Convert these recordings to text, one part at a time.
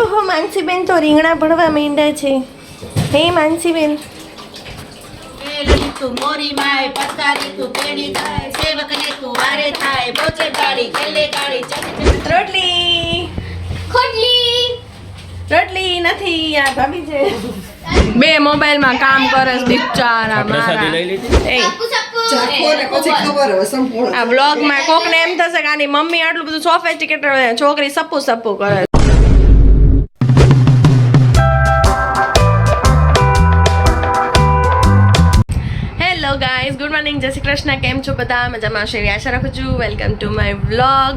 ઓહો માનસીબેન તો રીંગણા ભરવા માંડ્યા છે. હે માનસીબેન, તું મોરી માય પતારી તું પેડી થાય સેવકને તું વારે થાય બોચે ગાડી કેલે ગાડી રોટલી ખોટલી રોટલી નથી. આ ભાભી છે બે મોબાઈલમાં કામ કરે છે બિચારા મારા. એ આ બ્લોગમાં કોકને એમ થશે કે આની મમ્મી આટલું બધું સોફિસ્ટિકેટેડ છોકરી સપુ સપુ કરે. હેલો ગાઈઝ, ગુડ મોર્નિંગ, જય શ્રી કૃષ્ણ. કેમ છો બધા? મજામાં હશે એવી આશા રાખું છું. Welcome to my vlog.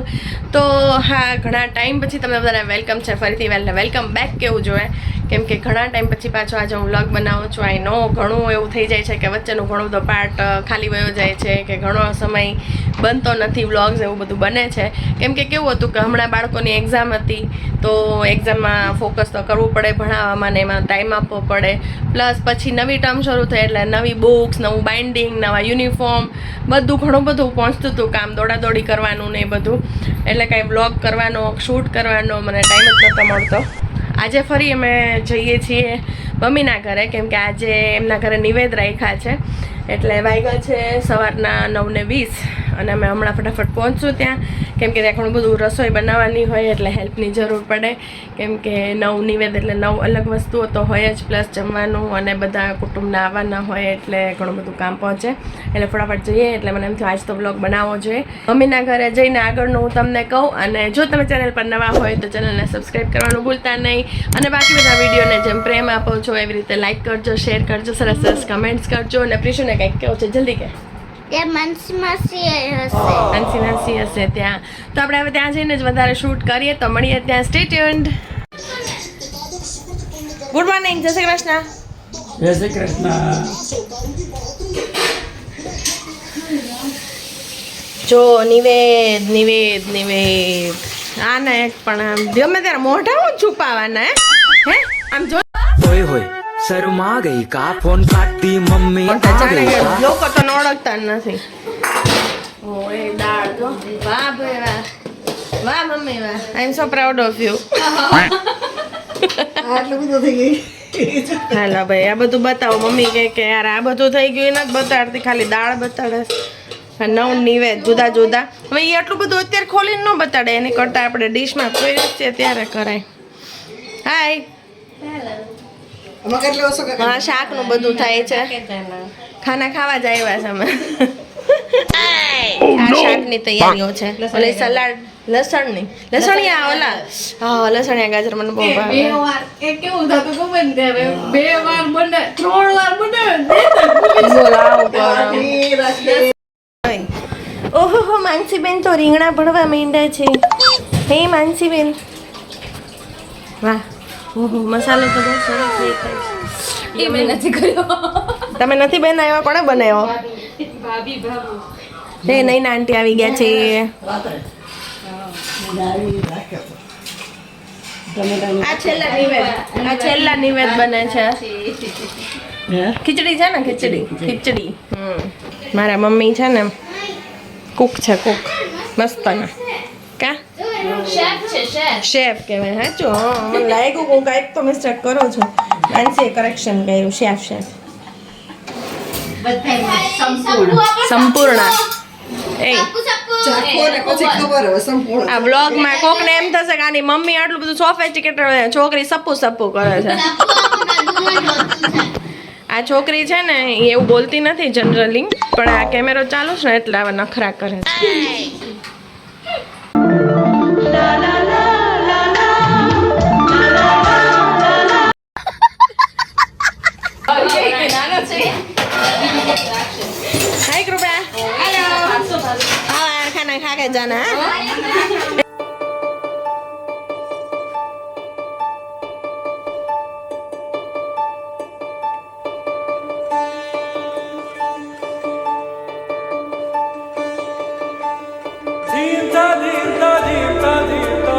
તો હા, ઘણા ટાઈમ પછી તમને બધાને વેલકમ છે ફરીથી. વેલકમ બેક કેવું જોઈએ, કેમ કે ઘણા ટાઈમ પછી પાછો આજે હું વ્લોગ બનાવું છું. આઈ નો ઘણું એવું થઈ જાય છે કે વચ્ચેનું ઘણું બધો પાર્ટ ખાલી વયો જાય છે, કે ઘણો સમય બનતો નથી વ્લોગ્સ, એવું બધું બને છે. કેમ કે કેવું હતું કે હમણાં બાળકોની એક્ઝામ હતી, તો એક્ઝામમાં ફોકસ તો કરવું પડે, ભણાવવામાં ને એમાં ટાઈમ આપવો પડે. પ્લસ પછી નવી ટર્મ શરૂ થઈ એટલે નવી બુક્સ, નવું બાઇન્ડિંગ, નવા યુનિફોર્મ, બધું ઘણું બધું પહોંચતું હતું કામ, દોડાદોડી કરવાનું ને એ બધું. એટલે કાંઈ વ્લોગ કરવાનો, શૂટ કરવાનો મને ટાઈમ જ નહોતો મળતો. આજે ફરી અમે જઈએ છીએ મમ્મીના ઘરે, કેમ કે આજે એમના ઘરે નિવેદ રાખ્યા છે. એટલે વાગ્યા છે સવારના 9:20 અને અમે હમણાં ફટાફટ પહોંચશું ત્યાં, કેમ કે ત્યાં ઘણું બધું રસોઈ બનાવવાની હોય એટલે હેલ્પની જરૂર પડે. કેમ કે નવ નિવેદ એટલે 9 અલગ વસ્તુઓ તો હોય જ, પ્લસ જમવાનું અને બધા કુટુંબના આવવાના હોય એટલે ઘણું બધું કામ પહોંચે. એટલે ફટાફટ જઈએ. એટલે મને એમ થયું આજ તો બ્લોગ બનાવવો જોઈએ. મમ્મીના ઘરે જઈને આગળનું હું તમને કહું. અને જો તમે ચેનલ પર નવા હોય તો ચેનલને સબસ્ક્રાઈબ કરવાનું ભૂલતા નહીં. અને બાકી બધા વિડીયોને જેમ પ્રેમ આપો છો એવી રીતે લાઇક કરજો, શેર કરજો, સરસ સરસ કમેન્ટ્સ કરજો. અને પ્રિશુને કંઈક કેવું છે જલ્દી કે માનસી માસી હશે ત્યાં. તો આપણે હવે ત્યાં જઈને જ વધારે શૂટ કરીએ. તો મળીએ ત્યાં. Stay tuned. ગુડ મોર્નિંગ, જય શ્રી કૃષ્ણ. જય શ્રી કૃષ્ણ. જો નિવેદ નિવેદ નિવેદ આને એક પણ આમ ગમે ત્યારે મોઢા હું છુપાવાના હે આમ જો ओए होए शर्मा गई का फोन काट दी मम्मी आ गई का લોકો તો ઓળખતા જ નથી. ઓય દાળ જો. વાહ ભાઈ વાહ, વાહ મમ્મી વાહ, આઈ એમ સો પ્રાઉડ ઓફ યુ. આટલું બધું થઈ ગયું. હાલો ભાઈ, આ બધું બતાવો. મમ્મી કે યાર આ બધું થઈ ગયું નથી બતાડતી, ખાલી દાળ બતાડે. નવ નિવેદ જુદા જુદા. હવે એ આટલું બધું અત્યારે ખોલીને ન બતાડે, એની કરતાં આપણે ડીશમાં કોઈ છે ત્યારે કરાય. હાય, હા શાકનું બધું થાય છે. ખાના ખાવા જ આવ્યા છે અમે. આ શાકની તૈયારીઓ છે. ઓલી સલાડ લસણની, લસણિયા ઓલા, હા લસણિયા ગાજર મને બહુ ભાવે. કેવું થતું ખબર ને ત્યારે 2 વાર બને 3 વાર બને. ઓહો માનસીબેન તો રીંગણા ભરવા માંડ્યા છે. હે માનસીબેન, વાહ, ઓહો મસાલો તો બહુ સરસ દેખાય છે. એ મેં નથી કર્યો. તમે નથી બનાવ્યો? કોણે બનાવ્યો? ભાભી હે નહીં ના આંટી આવી ગયા છે. આ છેલ્લા નિવેદ બને છે. ખીચડી છે ને, ખીચડી. મારા મમ્મી છે ને કુક છે, કુક મસ્ત ના કા શેફ કહેવાય. સાચું, મને લાગ્યું હું કાંઈક તો મિસ્ટેક કરો છો. નાન્સીએ કરેક્શન કર્યું, શેફ. સંપૂર્ણ. એ આ બ્લોગમાં કોકને એમ થશે કે આની મમ્મી આટલું બધું સોફિસ્ટિકેટેડ છોકરી સપુ કરે છે. આ છોકરી છે ને એ એવું બોલતી નથી જનરલી, પણ આ કેમેરો ચાલુ છે ને એટલે આવા નખરા કરે છે. हाय कृपया, हेलो, हाँ खाना खा के जाना. धीरता धीरता धीरता धीरता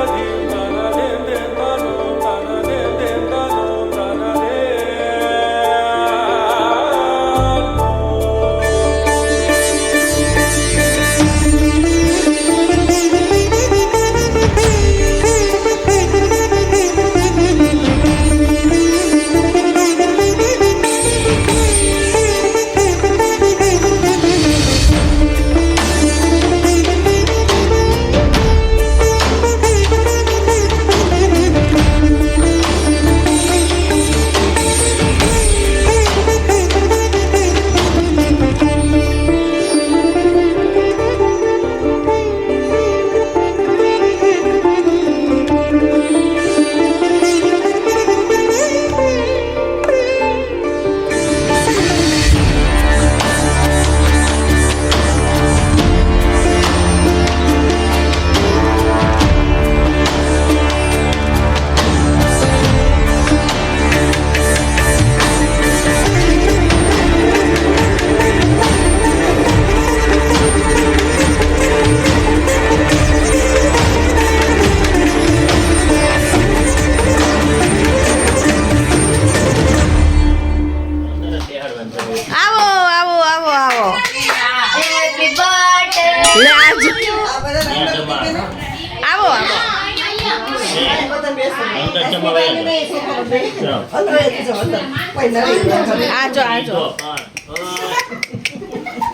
આજો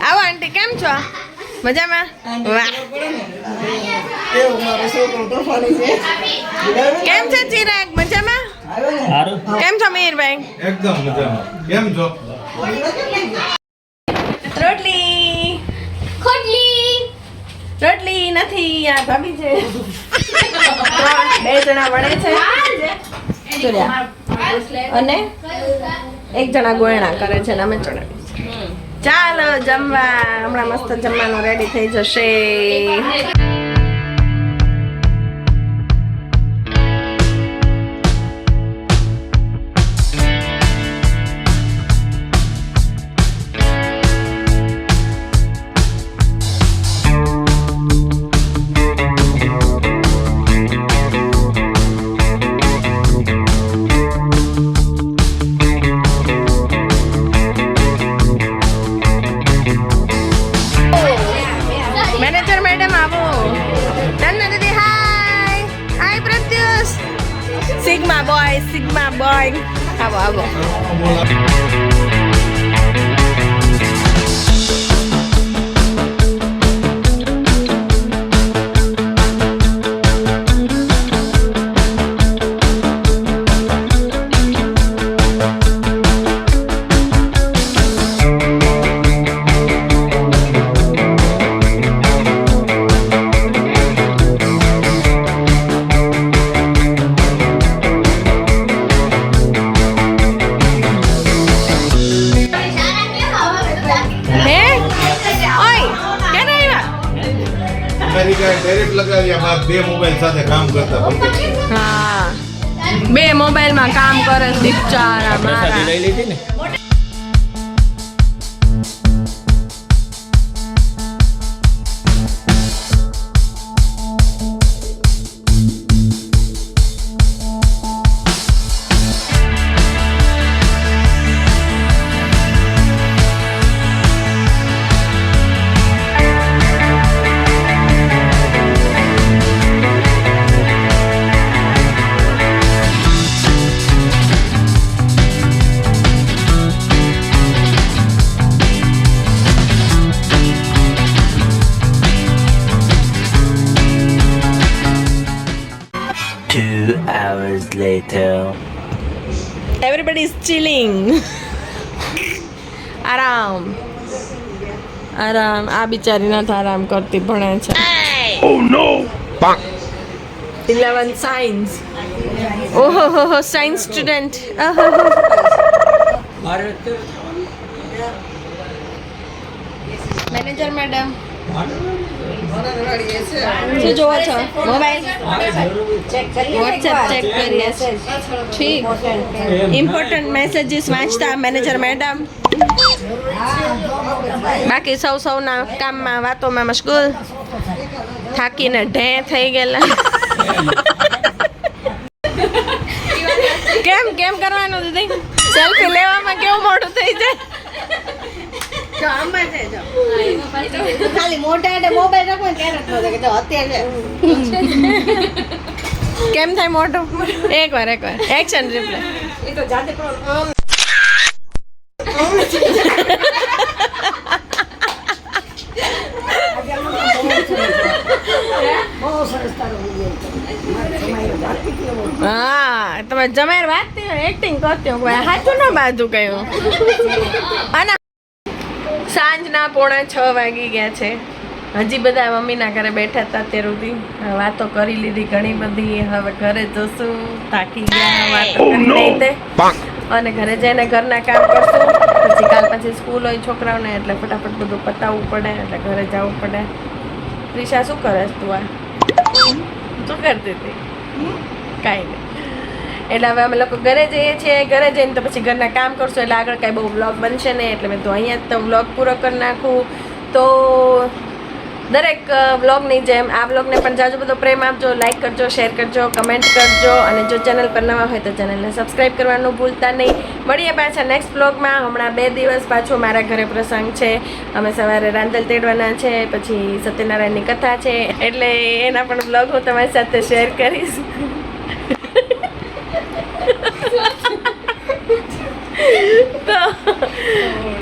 આવો આંટી, કેમ છો? મજામાં? વાહ, કેમ છે ચિરાગ? મજામાં? કેમ છો મીરભાઈ? એકદમ મજામાં. કેમ છો? રોટલી નથી, આ ભાભી છે. 2 જણા વળે છે જોડ્યા. અને 1 જણા ગોયણા કરે છે ને અમે ચડાવી. ચાલો જમવા, હમણાં મસ્ત જમવાનું રેડી થઈ જશે. મેનેજર મેડમ આવો. ધન દીદી, હાય પ્રત્યુષ. સિગ્મા બોય આવો. અમેરિકા ડાયરેક્ટ લગાવ્યા બાદ 2 મોબાઈલ સાથે કામ કરતા પણ હા, 2 મોબાઈલમાં કામ કરે છે બિચારા મારા. લઈ લીધી ને. Hours later. Everybody is chilling. આરામ. આ બિચારી નથી આરામ કરતી, ભણે છે. Oh no. 11 સાયન્સ. ઓહો સાયન્સ સ્ટુડન્ટ. મેનેજર મેડમ, શું જોવો છો? મોબાઈલ વોટ્સએપ ચેક કરીએ છીએ. ઠીક, ઇમ્પોર્ટન્ટ મેસેજીસ વાંચતા મેનેજર મેડમ. બાકી સૌના કામમાં વાતોમાં મશગુલ, થાકીને ઢે થઈ ગયેલા. કેમ કરવાનું દીદી? સેલ્ફી લેવામાં કેવું મોટું થઈ જાય. ખાલી મોટા મોબાઈલ રાખો ત્યારે કે અત્યારે કેમ થાય મોટું? એકવાર એક્શન રિપ્લે. એ તો જાતે હા, તમે જમાર વાતતી હોય, એક્ટિંગ કરતી હોય, સાચું ના બાજુ કયું. અને સાંજના 5:45 વાગી ગયા છે. હજી બધા મમ્મીના ઘરે બેઠા હતા અત્યાર સુધી. વાતો કરી લીધી ઘણી બધી. હવે ઘરે જશું, થાકી ગયા વાતો કરી લઈ તે, અને ઘરે જઈને ઘરના કામ કરશું. પછી કાલ પછી સ્કૂલ હોય છોકરાઓને, એટલે ફટાફટ બધું પતાવવું પડે, એટલે ઘરે જવું પડે. પ્રિશા, શું કરે તું? આ શું કરતી હતી? કાંઈ નહીં. એટલે હવે અમે લોકો ઘરે જઈએ છીએ. ઘરે જઈને તો પછી ઘરના કામ કરશું, એટલે આગળ કાંઈ બહુ વ્લોગ બનશે નહીં. એટલે મેં તો અહીંયા જ તો વ્લોગ પૂરો કરી નાખું. તો દરેક વ્લોગની જેમ આ વ્લોગને પણ જાજો બધો પ્રેમ આપજો, લાઈક કરજો, શેર કરજો, કમેન્ટ કરજો, અને જો ચેનલ પર નવા હોય તો ચેનલને સબસ્ક્રાઈબ કરવાનું ભૂલતા નહીં. મળીએ પાછા નેક્સ્ટ વ્લોગમાં. હમણાં 2 દિવસ પાછો મારા ઘરે પ્રસંગ છે. અમે સવારે રાંધલ તેડવાના છે, પછી સત્યનારાયણની કથા છે, એટલે એના પણ વ્લોગ હું તમારી સાથે શેર કરીશ.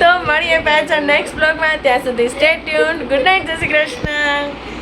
તો મળીએ પાછા નેક્સ્ટ બ્લોગમાં. ત્યાં સુધી સ્ટે ટ્યુન્ડ. Good night. જય શ્રી કૃષ્ણ.